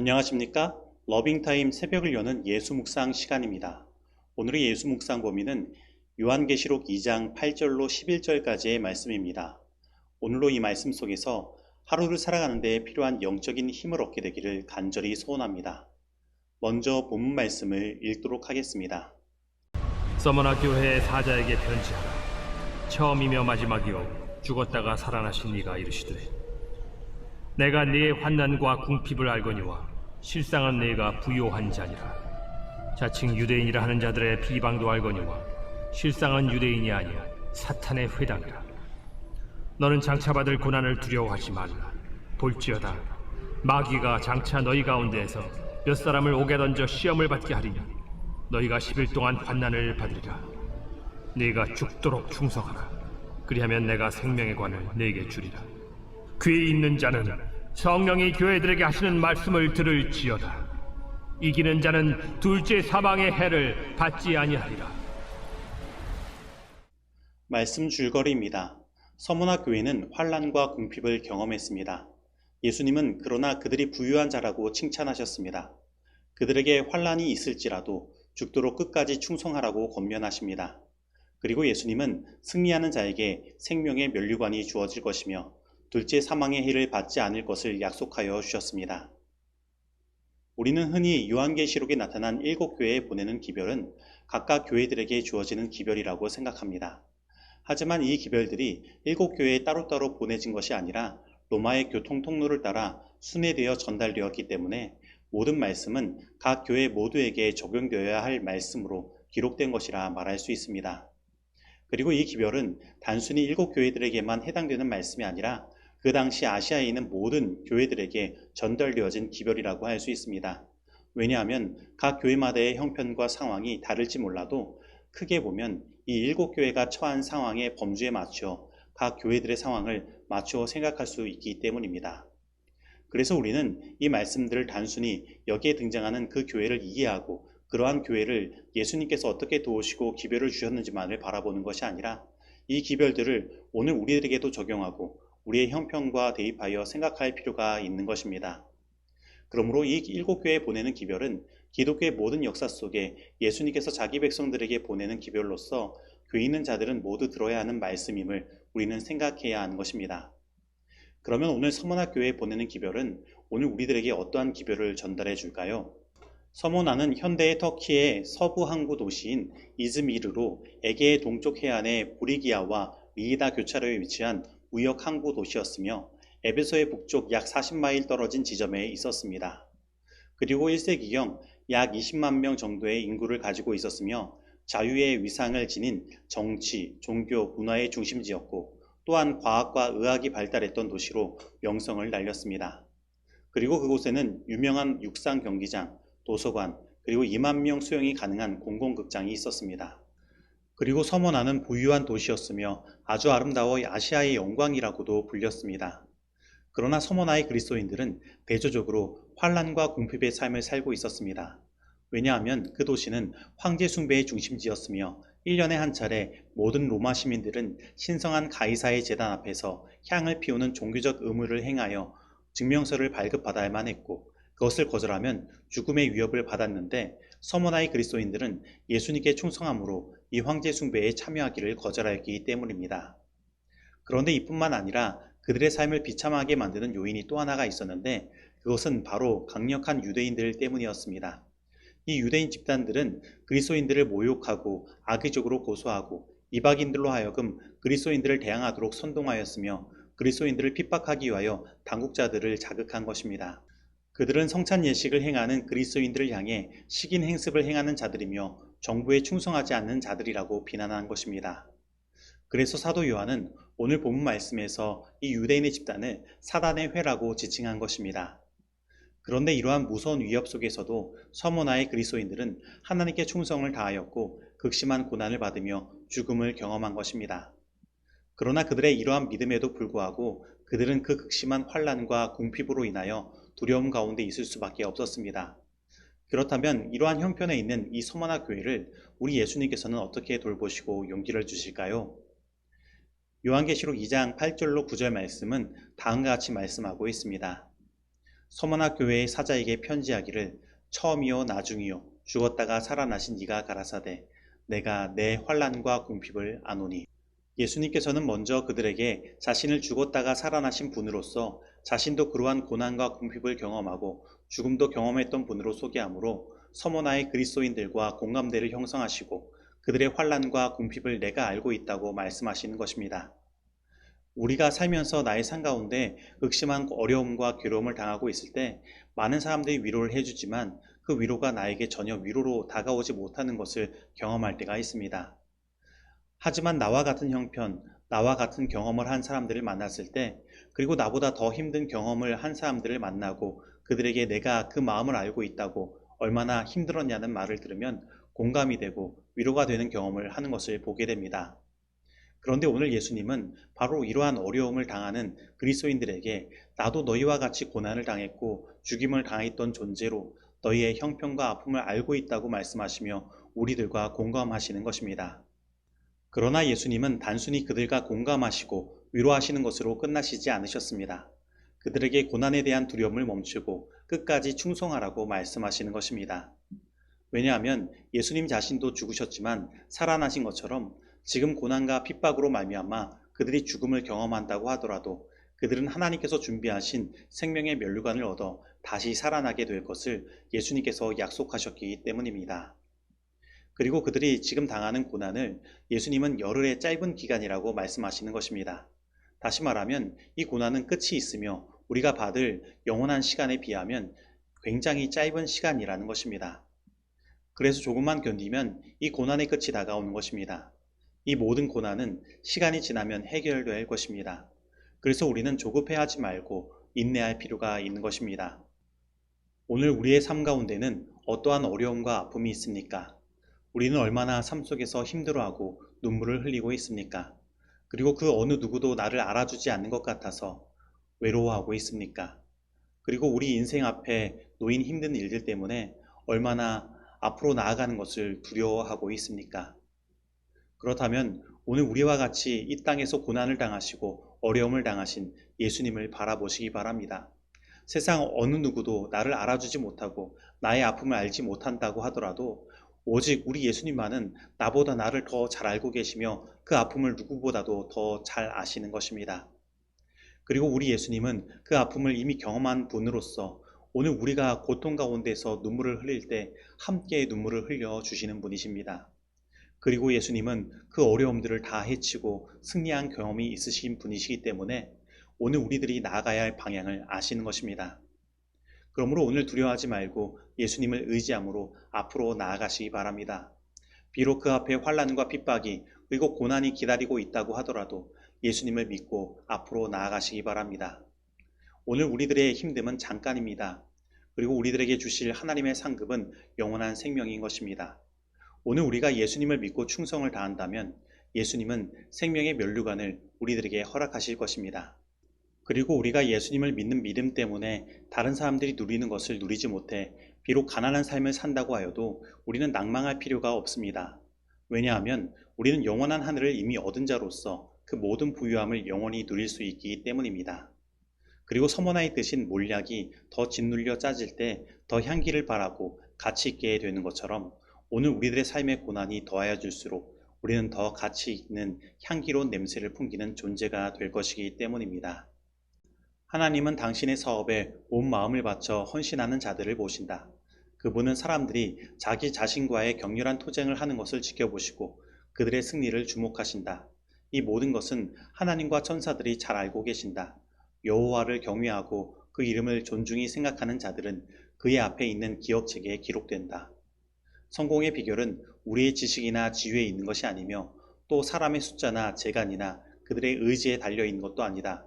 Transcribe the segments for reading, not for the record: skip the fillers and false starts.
안녕하십니까? 러빙타임 새벽을 여는 예수 묵상 시간입니다. 오늘의 예수 묵상 범위는 요한계시록 2장 8절로 11절까지의 말씀입니다. 오늘로 이 말씀 속에서 하루를 살아가는 데 필요한 영적인 힘을 얻게 되기를 간절히 소원합니다. 먼저 본문 말씀을 읽도록 하겠습니다. 서머나 교회의 사자에게 편지하라. 처음이며 마지막이요 죽었다가 살아나신 이가 이르시되, 내가 네의 환난과 궁핍을 알거니와 실상은 네가 부요한 자니라. 자칭 유대인이라 하는 자들의 비방도 알거니와 실상은 유대인이 아니야 사탄의 회당이라. 너는 장차 받을 고난을 두려워하지 말라. 볼지어다 마귀가 장차 너희 가운데에서 몇 사람을 옥에 던져 시험을 받게 하리니 너희가 10일 동안 환난을 받으리라. 네가 죽도록 충성하라. 그리하면 내가 생명의 관을 네게 주리라. 귀 있는 자는 성령이 교회들에게 하시는 말씀을 들을지어다. 이기는 자는 둘째 사망의 해를 받지 아니하리라. 말씀 줄거리입니다. 서머나 교회는 환난과 궁핍을 경험했습니다. 예수님은 그러나 그들이 부유한 자라고 칭찬하셨습니다. 그들에게 환난이 있을지라도 죽도록 끝까지 충성하라고 권면하십니다. 그리고 예수님은 승리하는 자에게 생명의 면류관이 주어질 것이며 둘째 사망의 해를 받지 않을 것을 약속하여 주셨습니다. 우리는 흔히 요한계시록에 나타난 7교회에 보내는 기별은 각각 교회들에게 주어지는 기별이라고 생각합니다. 하지만 이 기별들이 7교회에 따로따로 보내진 것이 아니라 로마의 교통 통로를 따라 순회되어 전달되었기 때문에 모든 말씀은 각 교회 모두에게 적용되어야 할 말씀으로 기록된 것이라 말할 수 있습니다. 그리고 이 기별은 단순히 7교회들에게만 해당되는 말씀이 아니라 그 당시 아시아에 있는 모든 교회들에게 전달되어진 기별이라고 할 수 있습니다. 왜냐하면 각 교회마다의 형편과 상황이 다를지 몰라도 크게 보면 이 7교회가 처한 상황의 범주에 맞춰 각 교회들의 상황을 맞추어 생각할 수 있기 때문입니다. 그래서 우리는 이 말씀들을 단순히 여기에 등장하는 그 교회를 이해하고 그러한 교회를 예수님께서 어떻게 도우시고 기별을 주셨는지만을 바라보는 것이 아니라 이 기별들을 오늘 우리들에게도 적용하고 우리의 형편과 대입하여 생각할 필요가 있는 것입니다. 그러므로 이 7교회에 보내는 기별은 기독교의 모든 역사 속에 예수님께서 자기 백성들에게 보내는 기별로서 교회 있는 자들은 모두 들어야 하는 말씀임을 우리는 생각해야 하는 것입니다. 그러면 오늘 서머나 교회에 보내는 기별은 오늘 우리들에게 어떠한 기별을 전달해 줄까요? 서모나는 현대의 터키의 서부 항구 도시인 이즈미르로 에게의 동쪽 해안의 부리기아와 리이다 교차로에 위치한 무역 항구 도시였으며 에베소의 북쪽 약 40마일 떨어진 지점에 있었습니다. 그리고 1세기경 약 20만 명 정도의 인구를 가지고 있었으며 자유의 위상을 지닌 정치, 종교, 문화의 중심지였고 또한 과학과 의학이 발달했던 도시로 명성을 날렸습니다. 그리고 그곳에는 유명한 육상 경기장, 도서관, 그리고 2만 명 수용이 가능한 공공극장이 있었습니다. 그리고 서머나는 부유한 도시였으며 아주 아름다워 아시아의 영광이라고도 불렸습니다. 그러나 서머나의 그리스도인들은 대조적으로 환난과 궁핍의 삶을 살고 있었습니다. 왜냐하면 그 도시는 황제 숭배의 중심지였으며 1년에 한 차례 모든 로마 시민들은 신성한 가이사의 제단 앞에서 향을 피우는 종교적 의무를 행하여 증명서를 발급받아야만 했고 그것을 거절하면 죽음의 위협을 받았는데 서머나의 그리스도인들은 예수님께 충성함으로 이 황제 숭배에 참여하기를 거절하였기 때문입니다. 그런데 이뿐만 아니라 그들의 삶을 비참하게 만드는 요인이 또 하나가 있었는데 그것은 바로 강력한 유대인들 때문이었습니다. 이 유대인 집단들은 그리스도인들을 모욕하고 악의적으로 고소하고 이방인들로 하여금 그리스도인들을 대항하도록 선동하였으며 그리스도인들을 핍박하기 위하여 당국자들을 자극한 것입니다. 그들은 성찬 예식을 행하는 그리스도인들을 향해 식인 행습을 행하는 자들이며 정부에 충성하지 않는 자들이라고 비난한 것입니다. 그래서 사도 요한은 오늘 본문 말씀에서 이 유대인의 집단을 사단의 회라고 지칭한 것입니다. 그런데 이러한 무서운 위협 속에서도 서머나의 그리스도인들은 하나님께 충성을 다하였고 극심한 고난을 받으며 죽음을 경험한 것입니다. 그러나 그들의 이러한 믿음에도 불구하고 그들은 그 극심한 환난과 궁핍으로 인하여 두려움 가운데 있을 수밖에 없었습니다. 그렇다면 이러한 형편에 있는 이 서머나 교회를 우리 예수님께서는 어떻게 돌보시고 용기를 주실까요? 요한계시록 2장 8절로 9절 말씀은 다음과 같이 말씀하고 있습니다. 서머나 교회의 사자에게 편지하기를 처음이요 나중이요 죽었다가 살아나신 이가 가라사대 내가 내 환난과 궁핍을 아노니. 예수님께서는 먼저 그들에게 자신을 죽었다가 살아나신 분으로서 자신도 그러한 고난과 궁핍을 경험하고 죽음도 경험했던 분으로 소개하므로 서머나의 그리스도인들과 공감대를 형성하시고 그들의 환난과 궁핍을 내가 알고 있다고 말씀하시는 것입니다. 우리가 살면서 나의 삶 가운데 극심한 어려움과 괴로움을 당하고 있을 때 많은 사람들이 위로를 해주지만 그 위로가 나에게 전혀 위로로 다가오지 못하는 것을 경험할 때가 있습니다. 하지만 나와 같은 형편, 나와 같은 경험을 한 사람들을 만났을 때, 그리고 나보다 더 힘든 경험을 한 사람들을 만나고 그들에게 내가 그 마음을 알고 있다고 얼마나 힘들었냐는 말을 들으면 공감이 되고 위로가 되는 경험을 하는 것을 보게 됩니다. 그런데 오늘 예수님은 바로 이러한 어려움을 당하는 그리스도인들에게 나도 너희와 같이 고난을 당했고 죽임을 당했던 존재로 너희의 형편과 아픔을 알고 있다고 말씀하시며 우리들과 공감하시는 것입니다. 그러나 예수님은 단순히 그들과 공감하시고 위로하시는 것으로 끝나시지 않으셨습니다. 그들에게 고난에 대한 두려움을 멈추고 끝까지 충성하라고 말씀하시는 것입니다. 왜냐하면 예수님 자신도 죽으셨지만 살아나신 것처럼 지금 고난과 핍박으로 말미암아 그들이 죽음을 경험한다고 하더라도 그들은 하나님께서 준비하신 생명의 면류관을 얻어 다시 살아나게 될 것을 예수님께서 약속하셨기 때문입니다. 그리고 그들이 지금 당하는 고난을 예수님은 열흘의 짧은 기간이라고 말씀하시는 것입니다. 다시 말하면 이 고난은 끝이 있으며 우리가 받을 영원한 시간에 비하면 굉장히 짧은 시간이라는 것입니다. 그래서 조금만 견디면 이 고난의 끝이 다가오는 것입니다. 이 모든 고난은 시간이 지나면 해결될 것입니다. 그래서 우리는 조급해하지 말고 인내할 필요가 있는 것입니다. 오늘 우리의 삶 가운데는 어떠한 어려움과 아픔이 있습니까? 우리는 얼마나 삶 속에서 힘들어하고 눈물을 흘리고 있습니까? 그리고 그 어느 누구도 나를 알아주지 않는 것 같아서 외로워하고 있습니까? 그리고 우리 인생 앞에 놓인 힘든 일들 때문에 얼마나 앞으로 나아가는 것을 두려워하고 있습니까? 그렇다면 오늘 우리와 같이 이 땅에서 고난을 당하시고 어려움을 당하신 예수님을 바라보시기 바랍니다. 세상 어느 누구도 나를 알아주지 못하고 나의 아픔을 알지 못한다고 하더라도 오직 우리 예수님만은 나보다 나를 더 잘 알고 계시며 그 아픔을 누구보다도 더 잘 아시는 것입니다. 그리고 우리 예수님은 그 아픔을 이미 경험한 분으로서 오늘 우리가 고통 가운데서 눈물을 흘릴 때 함께 눈물을 흘려 주시는 분이십니다. 그리고 예수님은 그 어려움들을 다 헤치고 승리한 경험이 있으신 분이시기 때문에 오늘 우리들이 나아가야 할 방향을 아시는 것입니다. 그러므로 오늘 두려워하지 말고 예수님을 의지함으로 앞으로 나아가시기 바랍니다. 비록 그 앞에 환난과 핍박이 그리고 고난이 기다리고 있다고 하더라도 예수님을 믿고 앞으로 나아가시기 바랍니다. 오늘 우리들의 힘듦은 잠깐입니다. 그리고 우리들에게 주실 하나님의 상급은 영원한 생명인 것입니다. 오늘 우리가 예수님을 믿고 충성을 다한다면 예수님은 생명의 면류관을 우리들에게 허락하실 것입니다. 그리고 우리가 예수님을 믿는 믿음 때문에 다른 사람들이 누리는 것을 누리지 못해 비록 가난한 삶을 산다고 하여도 우리는 낭망할 필요가 없습니다. 왜냐하면 우리는 영원한 하늘을 이미 얻은 자로서 그 모든 부유함을 영원히 누릴 수 있기 때문입니다. 그리고 서머나의 뜻인 몰약이 더 짓눌려 짜질 때 더 향기를 발하고 가치 있게 되는 것처럼 오늘 우리들의 삶의 고난이 더하여질수록 우리는 더 가치 있는 향기로운 냄새를 풍기는 존재가 될 것이기 때문입니다. 하나님은 당신의 사업에 온 마음을 바쳐 헌신하는 자들을 보신다. 그분은 사람들이 자기 자신과의 격렬한 투쟁을 하는 것을 지켜보시고 그들의 승리를 주목하신다. 이 모든 것은 하나님과 천사들이 잘 알고 계신다. 여호와를 경외하고 그 이름을 존중히 생각하는 자들은 그의 앞에 있는 기억책에 기록된다. 성공의 비결은 우리의 지식이나 지위에 있는 것이 아니며 또 사람의 숫자나 재간이나 그들의 의지에 달려 있는 것도 아니다.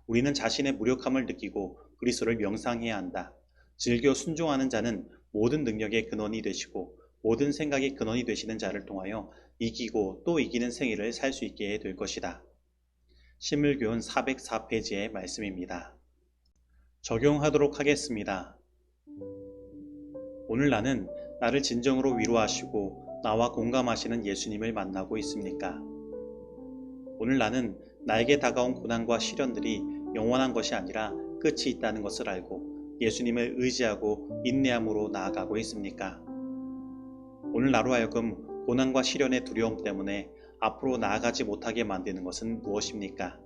우리는 자신의 무력함을 느끼고 그리스도를 명상해야 한다. 즐겨 순종하는 자는 모든 능력의 근원이 되시고 모든 생각의 근원이 되시는 자를 통하여 이기고 또 이기는 생애를 살 수 있게 될 것이다. 신물교훈 404페이지의 말씀입니다. 적용하도록 하겠습니다. 오늘 나는 나를 진정으로 위로하시고 나와 공감하시는 예수님을 만나고 있습니까? 오늘 나는 나에게 다가온 고난과 시련들이 영원한 것이 아니라 끝이 있다는 것을 알고 예수님을 의지하고 인내함으로 나아가고 있습니까? 오늘 나로 하여금 고난과 시련의 두려움 때문에 앞으로 나아가지 못하게 만드는 것은 무엇입니까?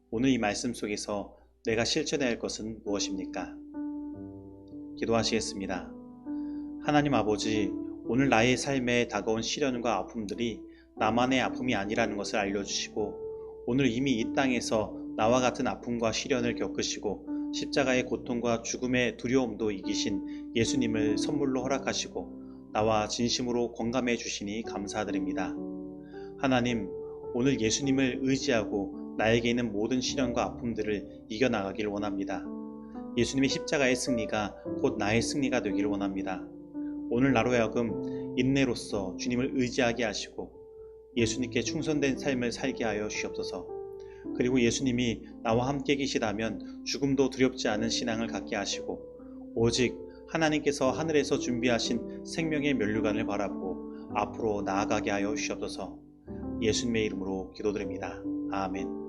오늘 이 말씀 속에서 내가 실천해야 할 것은 무엇입니까? 기도하시겠습니다. 하나님 아버지, 오늘 나의 삶에 다가온 시련과 아픔들이 나만의 아픔이 아니라는 것을 알려주시고 오늘 이미 이 땅에서 나와 같은 아픔과 시련을 겪으시고 십자가의 고통과 죽음의 두려움도 이기신 예수님을 선물로 허락하시고 나와 진심으로 공감해 주시니 감사드립니다. 하나님, 오늘 예수님을 의지하고 나에게 있는 모든 시련과 아픔들을 이겨나가길 원합니다. 예수님의 십자가의 승리가 곧 나의 승리가 되기를 원합니다. 오늘 나로 하여금 인내로써 주님을 의지하게 하시고 예수님께 충성된 삶을 살게 하여 주시옵소서. 그리고 예수님이 나와 함께 계시다면 죽음도 두렵지 않은 신앙을 갖게 하시고 오직 하나님께서 하늘에서 준비하신 생명의 면류관을 바라보고 앞으로 나아가게 하여 주시옵소서. 예수님의 이름으로 기도드립니다. 아멘.